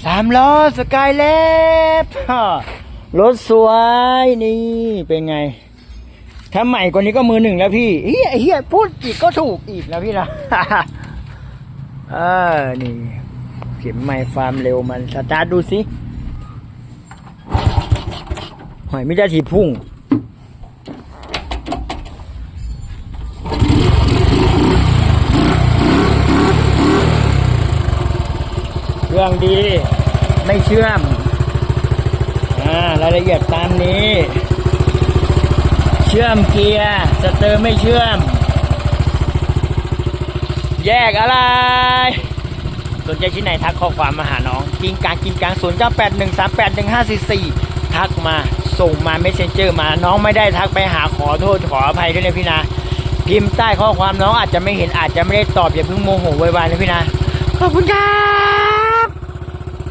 3 ล้อสกายแลบรถสวยนี่เป็นไงถ้าใหม่กว่านี้ก็มือ 1แล้วพี่เฮียพูดอีกก็ถูกอีกแล้วพี่นะ นี่เข็มไม้ฟาร์มเร็วมันสตาร์ทดูสิหอยไม่ได้ทีพุ่งเครื่องดีไม่เชื่อมรายละเอียดตามนี้เชื่อมเกียร์สเตอร์ไม่เชื่อมแยกอะไรสนใจที่ไหนทักข้อความมาหาน้องกิงกลาง0981381544ทักมาส่งมาเมสเซนเจอร์มาน้องไม่ได้ทักไปหาขอโทษขออภัยด้วยนะพี่นะพิมพ์ใต้ข้อความน้องอาจจะไม่เห็นอาจจะไม่ได้ตอบอย่าเพิ่งโมโหไวๆนะพี่นะขอบคุณครับ